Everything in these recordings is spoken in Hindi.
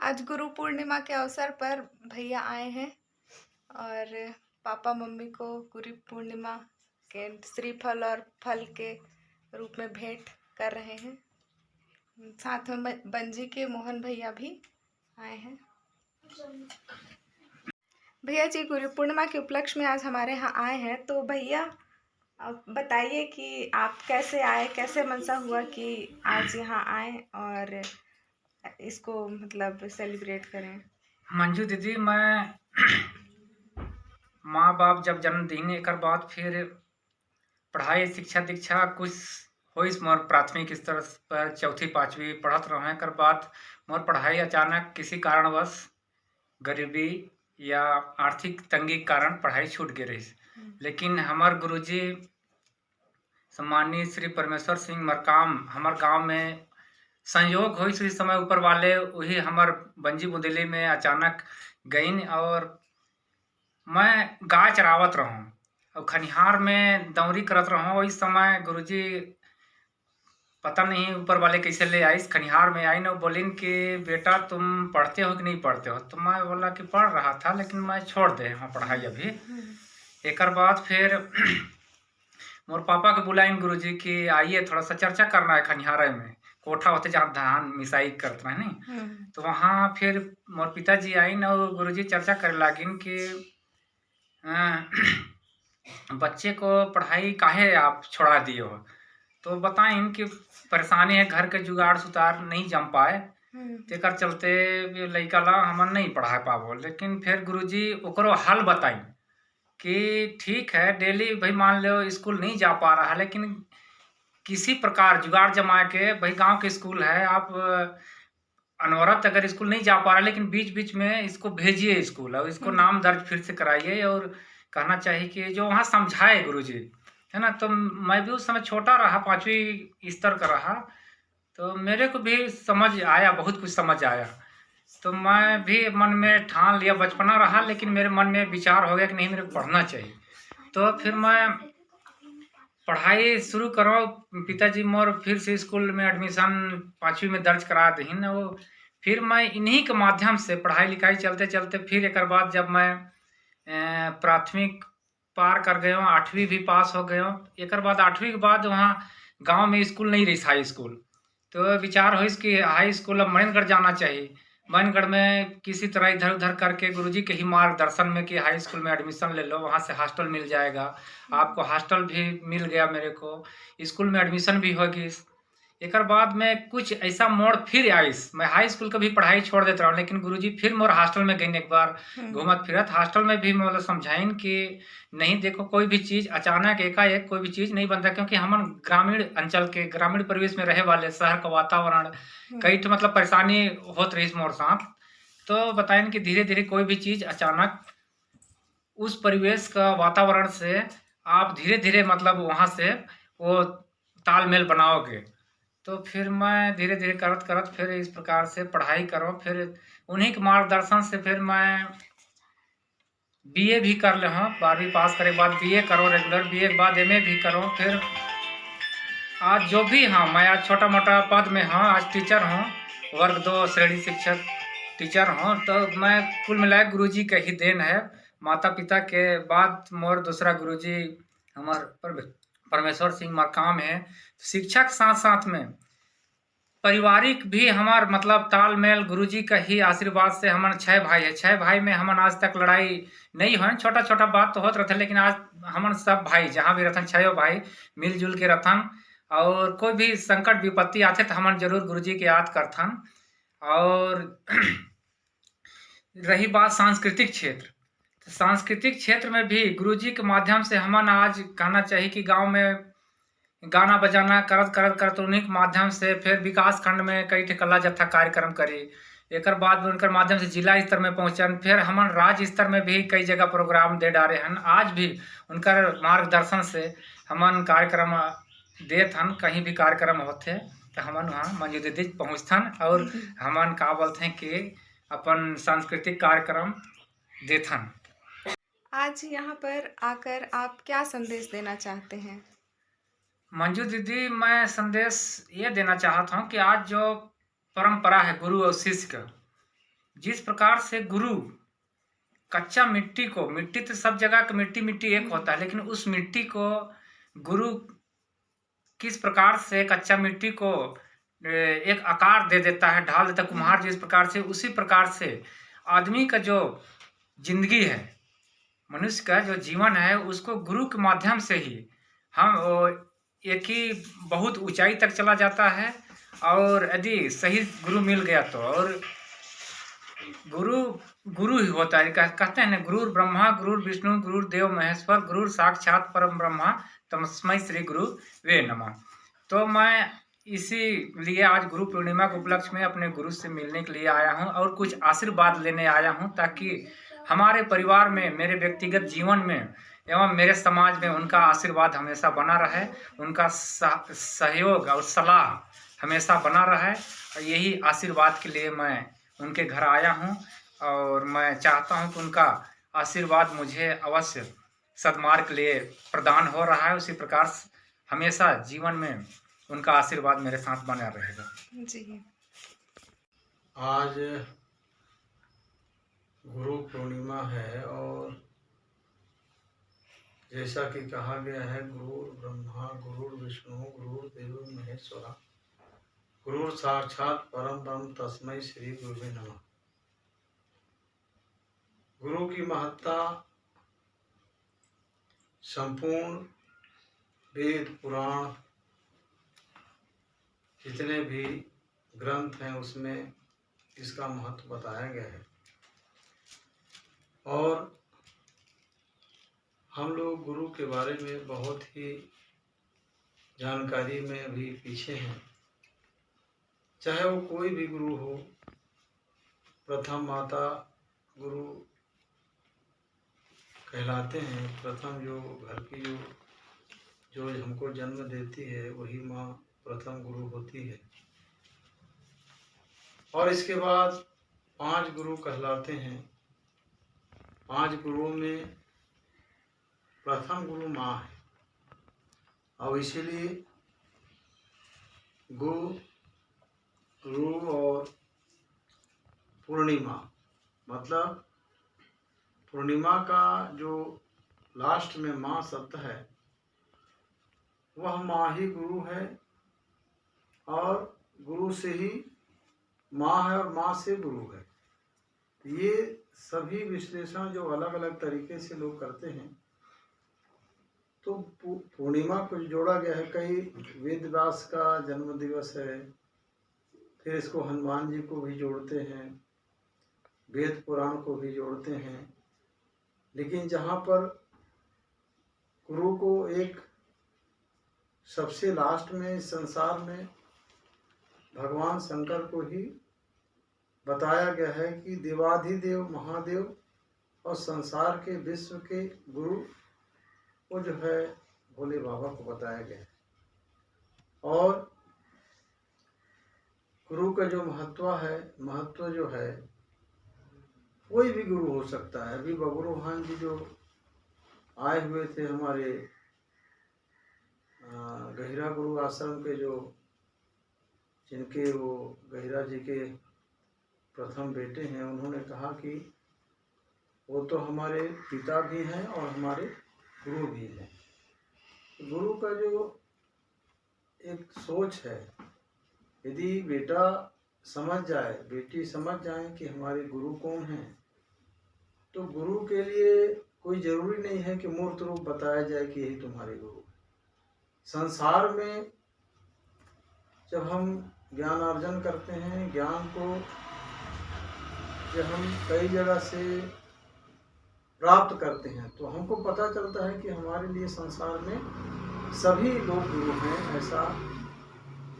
आज गुरु पूर्णिमा के अवसर पर भैया आए हैं और पापा मम्मी को गुरु पूर्णिमा के श्रीफल और फल के रूप में भेंट कर रहे हैं। साथ में बंजी के मोहन भैया भी आए हैं। भैया जी गुरु पूर्णिमा के उपलक्ष्य में आज हमारे यहाँ आए हैं, तो भैया आप बताइए कि आप कैसे आए, कैसे मनसा हुआ कि आज यहाँ आए और इसको मतलब सेलिब्रेट करें। मंजू दीदी, मैं माँ बाप जब जन्म दीन एक बाद फिर पढ़ाई शिक्षा दीक्षा कुछ होइस मोर प्राथमिक स्तर पर चौथी पाँचवीं पढ़त रहे। कर बाद मोर पढ़ाई अचानक किसी कारणवश गरीबी या आर्थिक तंगी के कारण पढ़ाई छूट गई रही। लेकिन हमार गुरुजी सम्मानीय श्री परमेश्वर सिंह मरकाम हमार गांव में संयोग हो उसी समय ऊपर वाले वही हमार बंजी बुंदेली में अचानक गईन और मैं गाय चरावत रहूं और खनिहार में दौरी करत रहूं। इस समय गुरुजी पता नहीं ऊपर वाले कैसे ले आई खनिहार में आई न, बोलिन कि बेटा तुम पढ़ते हो कि नहीं पढ़ते हो। तो मैं बोला कि पढ़ रहा था लेकिन मैं छोड़ दे हूँ पढ़ाई अभी। एक बाद फिर मोर पापा के बुलाइन गुरुजी कि आइए थोड़ा सा चर्चा करना है खनिहार में, कोठा होते जहाँ धान मिसाई करते रहे नहीं। तो वहाँ फिर मोर पिताजी आइन और गुरुजी चर्चा करे लागिन कि बच्चे को पढ़ाई काहे आप छोड़ा दिए हो। तो बताइन कि परेशानी है, घर के जुगाड़ सुतार नहीं जम पाए तेकर चलते लड़का ला हमन नहीं पढ़ा पाबो। लेकिन फिर गुरुजी ओकरो हल बताइन कि ठीक है डेली भाई मान लो स्कूल नहीं जा पा रहा है, लेकिन किसी प्रकार जुगाड़ जमा के भाई गांव के स्कूल है, आप अनवरत अगर स्कूल नहीं जा पा रहा लेकिन बीच बीच में इसको भेजिए स्कूल और इसको नाम दर्ज फिर से कराइए। और कहना चाहिए कि जो वहाँ समझाए गुरुजी है ना। तो मैं भी उस समय छोटा रहा, पाँचवीं स्तर का रहा, तो मेरे को भी समझ आया, बहुत कुछ समझ आया। तो मैं भी मन में ठान लिया, बचपना रहा लेकिन मेरे मन में विचार हो गया कि नहीं मेरे को पढ़ना चाहिए। तो फिर मैं पढ़ाई शुरू करो, पिताजी मोर फिर से स्कूल में एडमिशन पाँचवीं में दर्ज करा दीन। वो फिर मैं इन्हीं के माध्यम से पढ़ाई लिखाई चलते चलते फिर एक बाद जब मैं प्राथमिक पार कर गए, आठवीं भी पास हो गए। एक बाद आठवीं के बाद वहाँ गांव में स्कूल नहीं रही हाई स्कूल, तो विचार हो कि हाई स्कूल अब मणिगढ़ जाना चाहिए। मणिगढ़ में किसी तरह इधर उधर करके गुरुजी के ही मार्गदर्शन में कि हाई स्कूल में एडमिशन ले लो, वहाँ से हॉस्टल मिल जाएगा आपको। हॉस्टल भी मिल गया मेरे को, स्कूल में एडमिशन भी होगी। एक बाद में कुछ ऐसा मोड़ फिर आइस, मैं हाई स्कूल का भी पढ़ाई छोड़ देता रहा लेकिन गुरुजी फिर मोर हॉस्टल में गई एक बार घूमत फिरत। हॉस्टल में भी मतलब समझाइन कि नहीं देखो कोई भी चीज़ अचानक एकाएक कोई भी चीज़ नहीं बनता, क्योंकि हम ग्रामीण अंचल के ग्रामीण परिवेश में रहे वाले, शहर का वातावरण कई तो मतलब परेशानी होत रही मोर साथ। तो बताइन कि धीरे धीरे कोई भी चीज़ अचानक उस परिवेश का वातावरण से आप धीरे धीरे मतलब वहाँ से वो तालमेल बनाओगे। तो फिर मैं धीरे धीरे करत करत फिर इस प्रकार से पढ़ाई करो, फिर उन्हीं के मार्गदर्शन से फिर मैं बीए भी कर ले हूँ। 12वीं पास करे के बाद बीए करो, रेगुलर बीए के बाद एमए भी करो। फिर आज जो भी हाँ मैं आज छोटा मोटा पद में हूँ, आज टीचर हूँ, वर्ग 2 श्रेणी शिक्षक टीचर हूँ। तो मैं कुल मिलाए गुरुजी का ही देन है। माता पिता के बाद मोर दूसरा गुरुजी हमार परमेश्वर सिंह मरकाम है। शिक्षक साथ साथ में पारिवारिक भी हमार मतलब तालमेल गुरुजी का ही आशीर्वाद से हमन 6 भाई है। 6 भाई में हमन आज तक लड़ाई नहीं हुई, छोटा छोटा बात तो होत रहते, लेकिन आज हमन सब भाई जहाँ भी रहथन 6 भाई मिलजुल के रहथन। और कोई भी संकट विपत्ति आते तो हमन जरूर गुरुजी के याद करथन। और रही बात सांस्कृतिक क्षेत्र, तो सांस्कृतिक क्षेत्र में भी गुरुजी के माध्यम से हमन आज कहना चाहिए कि गांव में गाना बजाना करत करत करत उन्हीं के माध्यम से फिर विकास खंड में कई कला जत्था कार्यक्रम करी। एक बाद उनकर माध्यम से जिला स्तर में पहुंचन, फिर हमन राज्य स्तर में भी कई जगह प्रोग्राम दे डारे हन। आज भी उनकर मार्गदर्शन से हमन कार्यक्रम देत हन, कहीं भी कार्यक्रम होते तो हमन वहाँ मंजू दीदी पहुँचथन और हमन का बोलते हैं कि अपन सांस्कृतिक कार्यक्रम देथन। आज यहाँ पर आकर आप क्या संदेश देना चाहते हैं? मंजू दीदी, मैं संदेश ये देना चाहता हूँ कि आज जो परंपरा है गुरु और शिष्य का, जिस प्रकार से गुरु कच्चा मिट्टी को, मिट्टी तो सब जगह का मिट्टी मिट्टी एक होता है, लेकिन उस मिट्टी को गुरु किस प्रकार से कच्चा मिट्टी को एक आकार दे देता है, ढाल देता है, कुम्हार जिस प्रकार से, उसी प्रकार से आदमी का जो जिंदगी है, मनुष्य का जो जीवन है, उसको गुरु के माध्यम से ही हम एक ही बहुत ऊंचाई तक चला जाता है। और यदि सही गुरु मिल गया तो, और गुरु गुरु ही होता है। कहते हैं ना, गुरु ब्रह्मा गुरु विष्णु गुरु देव महेश्वर गुरु साक्षात परम ब्रह्मा तस्मै श्री गुरु वे नमः। तो मैं इसीलिए आज गुरु पूर्णिमा के उपलक्ष्य में अपने गुरु से मिलने के लिए आया हूं और कुछ आशीर्वाद लेने आया हूं, ताकि हमारे परिवार में, मेरे व्यक्तिगत जीवन में एवं मेरे समाज में उनका आशीर्वाद हमेशा बना रहे, उनका सहयोग और सलाह हमेशा बना रहे। और यही आशीर्वाद के लिए मैं उनके घर आया हूं, और मैं चाहता हूं कि उनका आशीर्वाद मुझे अवश्य सद्मार्ग के लिए प्रदान हो रहा है। उसी प्रकार हमेशा जीवन में उनका आशीर्वाद मेरे साथ बना रहेगा जी। आज गुरु पूर्णिमा है, और जैसा कि कहा गया है, गुरु ब्रह्मा गुरु विष्णु गुरु देव महेश्वरा गुरु साक्षात परम ब्रह्म तस्मै श्री गुरुवे नमः। गुरु की महत्ता संपूर्ण वेद पुराण जितने भी ग्रंथ हैं उसमें इसका महत्व बताया गया है, और हम लोग गुरु के बारे में बहुत ही जानकारी में भी पीछे हैं। चाहे वो कोई भी गुरु हो, प्रथम माता गुरु कहलाते हैं। प्रथम जो घर की जो हमको जन्म देती है, वही माँ प्रथम गुरु होती है। और इसके बाद 5 गुरु कहलाते हैं। 5 गुरुओं में प्रथम गुरु माँ है, और इसीलिए गुरु और पूर्णिमा, मतलब पूर्णिमा का जो लास्ट में माँ शब्द है, वह माँ ही गुरु है, और गुरु से ही माँ है, और माँ से गुरु है। ये सभी विश्लेषण जो अलग अलग तरीके से लोग करते हैं, तो पूर्णिमा को जोड़ा गया है। कई वेद व्यास का जन्म दिवस है, फिर इसको हनुमान जी को भी जोड़ते हैं, वेद पुराण को भी जोड़ते हैं। लेकिन जहाँ पर गुरु को एक सबसे लास्ट में इस संसार में भगवान शंकर को ही बताया गया है कि देवाधिदेव महादेव और संसार के विश्व के गुरु वो जो है भोले बाबा को बताया गया है। और गुरु का जो महत्व जो है, कोई भी गुरु हो सकता है। अभी बबरू खान जी जो आए हुए थे हमारे गहिरा गुरु आश्रम के, जो जिनके वो गहिरा जी के प्रथम बेटे हैं, उन्होंने कहा कि वो तो हमारे पिता भी हैं और हमारे गुरु भी हैं। गुरु का जो एक सोच है, यदि बेटा समझ जाए, बेटी समझ जाए कि हमारे गुरु कौन हैं, तो गुरु के लिए कोई ज़रूरी नहीं है कि मूर्त रूप बताया जाए कि यही तुम्हारे गुरु। संसार में जब हम ज्ञान अर्जन करते हैं, ज्ञान को जब हम कई जगह से प्राप्त करते हैं, तो हमको पता चलता है कि हमारे लिए संसार में सभी लोग गुरु हैं, ऐसा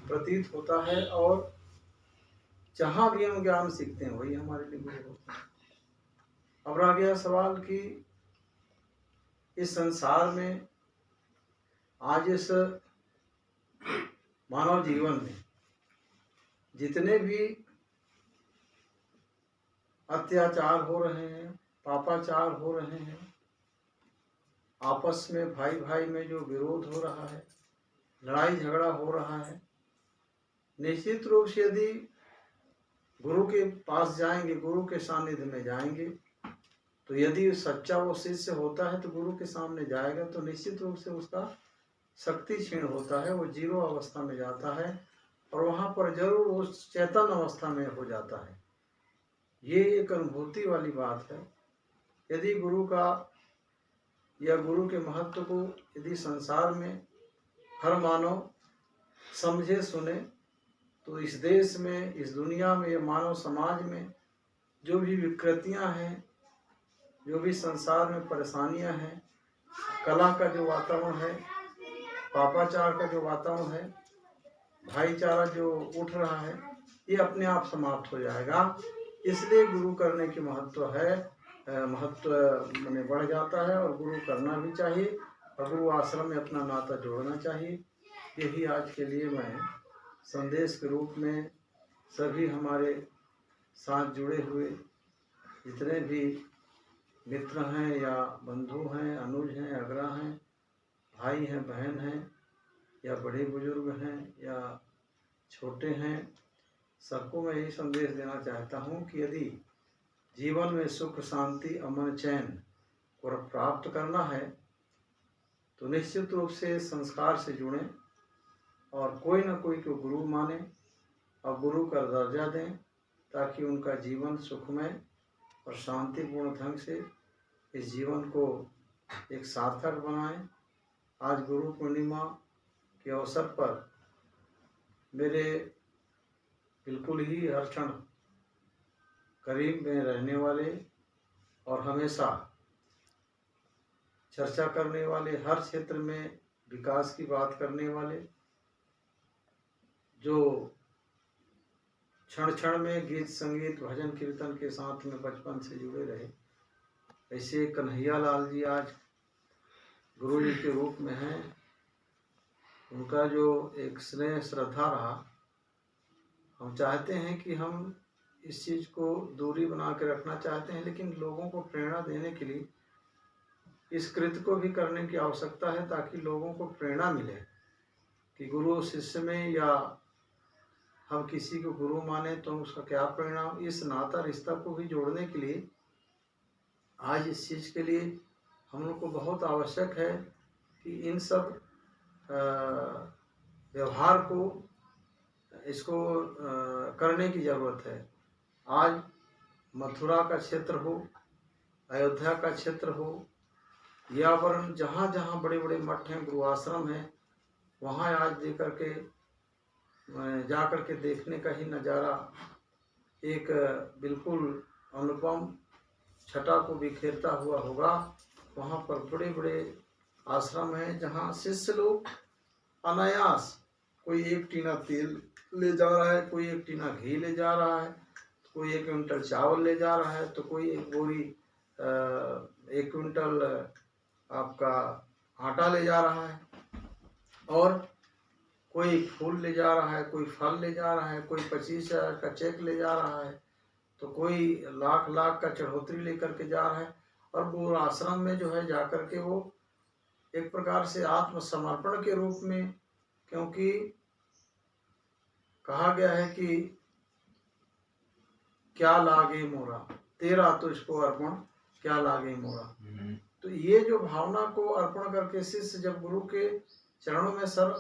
प्रतीत होता है। और जहाँ भी हम ज्ञान सीखते हैं, वही हमारे लिए गुरु होते हैं। अब रह गया सवाल कि इस संसार में आज इस मानव जीवन में जितने भी अत्याचार हो रहे हैं, पापाचार हो रहे हैं, आपस में भाई भाई में जो विरोध हो रहा है, लड़ाई झगड़ा हो रहा है, निश्चित रूप से यदि गुरु के पास जाएंगे, गुरु के सानिध्य में जाएंगे, तो यदि सच्चा वो शिष्य होता है तो गुरु के सामने जाएगा तो निश्चित रूप से उसका शक्ति क्षीण होता है, वो जीरो अवस्था में जाता है और वहाँ पर जरूर वो चेतन अवस्था में हो जाता है। ये एक अनुभूति वाली बात है। यदि गुरु का या गुरु के महत्व को यदि संसार में हर मानव समझे सुने तो इस देश में, इस दुनिया में, या मानव समाज में जो भी विकृतियां हैं, जो भी संसार में परेशानियां हैं, कला का जो वातावरण है, पापाचार का जो वातावरण है, भाईचारा जो उठ रहा है, ये अपने आप समाप्त हो जाएगा। इसलिए गुरु करने की महत्व है, महत्व मैंने बढ़ जाता है और गुरु करना भी चाहिए और गुरु आश्रम में अपना नाता जोड़ना चाहिए। यही आज के लिए मैं संदेश के रूप में सभी हमारे साथ जुड़े हुए जितने भी मित्र हैं या बंधु हैं, अनुज हैं, अग्रह हैं, भाई हैं, बहन हैं, या बड़े बुजुर्ग हैं या छोटे हैं, सबको मैं यही संदेश देना चाहता हूँ कि यदि जीवन में सुख, शांति, अमन, चैन को प्राप्त करना है तो निश्चित रूप से संस्कार से जुड़ें और कोई ना कोई को गुरु माने और गुरु का दर्जा दें ताकि उनका जीवन सुखमय और शांतिपूर्ण ढंग से इस जीवन को एक सार्थक बनाएं। आज गुरु पूर्णिमा के अवसर पर मेरे बिल्कुल ही हर क्षण करीब में रहने वाले और हमेशा चर्चा करने वाले, हर क्षेत्र में विकास की बात करने वाले, जो क्षण क्षण में गीत संगीत भजन कीर्तन के साथ में बचपन से जुड़े रहे, ऐसे कन्हैया लाल जी आज गुरु जी के रूप में हैं। उनका जो एक स्नेह श्रद्धा रहा, हम चाहते हैं कि हम इस चीज़ को दूरी बना के रखना चाहते हैं, लेकिन लोगों को प्रेरणा देने के लिए इस कृत्य को भी करने की आवश्यकता है ताकि लोगों को प्रेरणा मिले कि गुरु शिष्य में या हम किसी को गुरु माने तो उसका क्या परिणाम। इस नाता रिश्ता को भी जोड़ने के लिए आज इस चीज़ के लिए हम लोग को बहुत आवश्यक है कि इन सब व्यवहार को इसको करने की ज़रूरत है। आज मथुरा का क्षेत्र हो, अयोध्या का क्षेत्र हो, या वरन जहाँ जहाँ बड़े बड़े मठ हैं, गुरु आश्रम हैं, वहाँ आज जा कर के देखने का ही नज़ारा एक बिल्कुल अनुपम छटा को बिखेरता हुआ होगा। वहाँ पर बड़े बड़े आश्रम हैं जहाँ शिष्य लोग अनायास, कोई एक टीना तेल ले जा रहा है, कोई एक टीना घी ले जा रहा है, कोई 1 क्विंटल चावल ले जा रहा है, तो कोई एक बोरी 1 क्विंटल आपका आटा ले जा रहा है, और कोई फूल ले जा रहा है, कोई फल ले जा रहा है, कोई 25,000 का चेक ले जा रहा है, तो कोई लाख लाख का चढ़ोतरी लेकर के जा रहा है। और गुरु आश्रम में जो है जाकर के वो एक प्रकार से आत्मसमर्पण के रूप में, क्योंकि कहा गया है कि क्या लागे मोरा, तेरा तुझको अर्पण क्या लागे मोरा। तो ये जो भावना को अर्पण करके शिष्य जब गुरु के चरणों में सर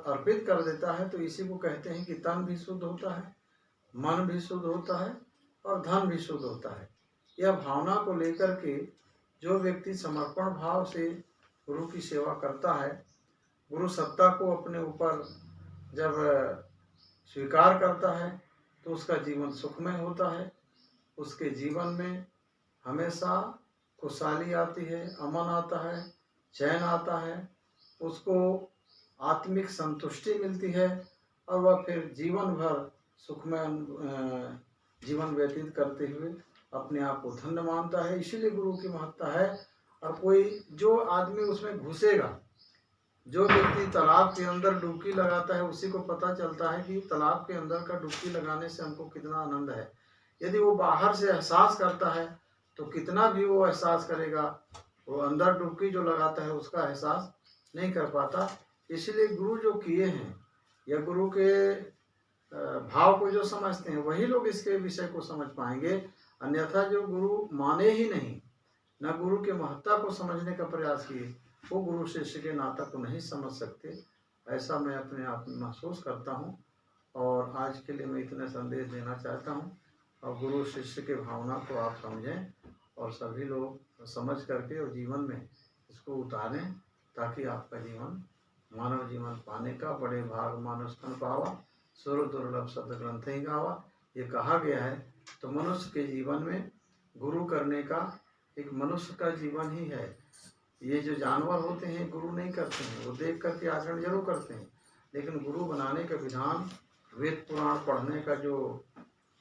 अर्पित कर देता है तो इसी को कहते हैं कि तन भी शुद्ध होता है, मन भी शुद्ध होता है और धन भी शुद्ध होता है। यह भावना को लेकर के जो व्यक्ति समर्पण भाव से गुरु की सेवा करता है, गुरु सत्ता को अपने ऊपर जब स्वीकार करता है तो उसका जीवन सुखमय होता है, उसके जीवन में हमेशा खुशहाली आती है, अमन आता है, चैन आता है, उसको आत्मिक संतुष्टि मिलती है और वह फिर जीवन भर सुखमय जीवन व्यतीत करते हुए अपने आप को धन्य मानता है। इसीलिए गुरु की महत्ता है। और कोई जो आदमी उसमें घुसेगा, जो व्यक्ति तालाब के अंदर डुबकी लगाता है, उसी को पता चलता है कि तालाब के अंदर का डुबकी लगाने से हमको कितना आनंद है। यदि वो बाहर से एहसास करता है तो कितना भी वो एहसास करेगा, वो अंदर डुबकी जो लगाता है उसका एहसास नहीं कर पाता। इसलिए गुरु जो किए हैं या गुरु के भाव को जो समझते हैं वही लोग इसके विषय को समझ पाएंगे। अन्यथा जो गुरु माने ही नहीं, न गुरु के महत्ता को समझने का प्रयास किए, वो गुरु शिष्य के नाता को नहीं समझ सकते। ऐसा मैं अपने आप में महसूस करता हूँ और आज के लिए मैं इतना संदेश देना चाहता हूँ। और गुरु शिष्य के भावना को आप समझें और सभी लोग समझ करके और जीवन में इसको उतारें, ताकि आपका जीवन मानव जीवन पाने का बड़े भाग मानुष तन पावा, सुर दुर्लभ शब्द ग्रंथ ही गावा, ये कहा गया है। तो मनुष्य के जीवन में गुरु करने का एक मनुष्य का जीवन ही है। ये जो जानवर होते हैं गुरु नहीं करते हैं, वो देख करके आचरण जरूर करते हैं, लेकिन गुरु बनाने का विधान, वेद पुराण पढ़ने का जो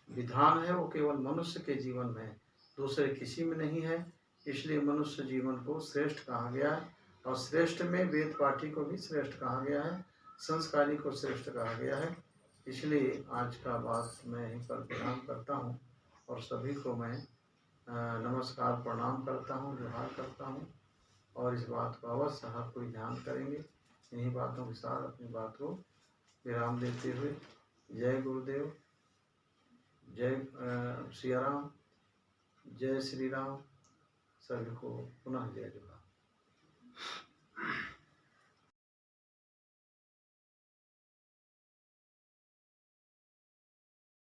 विधान है वो केवल मनुष्य के जीवन में है, दूसरे किसी में नहीं है। इसलिए मनुष्य जीवन को श्रेष्ठ कहा गया है और श्रेष्ठ में वेद पाठी को भी श्रेष्ठ कहा गया है, संस्कारी को श्रेष्ठ कहा गया है। इसलिए आज का बात मैं यहीं पर प्रणाम करता हूँ और सभी को मैं नमस्कार प्रणाम करता हूँ, जोहार करता हूँ। और इस बात को अवश्य हर कोई ध्यान करेंगे। इन्हीं बातों के साथ अपनी बात को विराम देते हुए जय गुरुदेव, जय सिया राम, जय श्री राम, सभी को पुनः जय जय।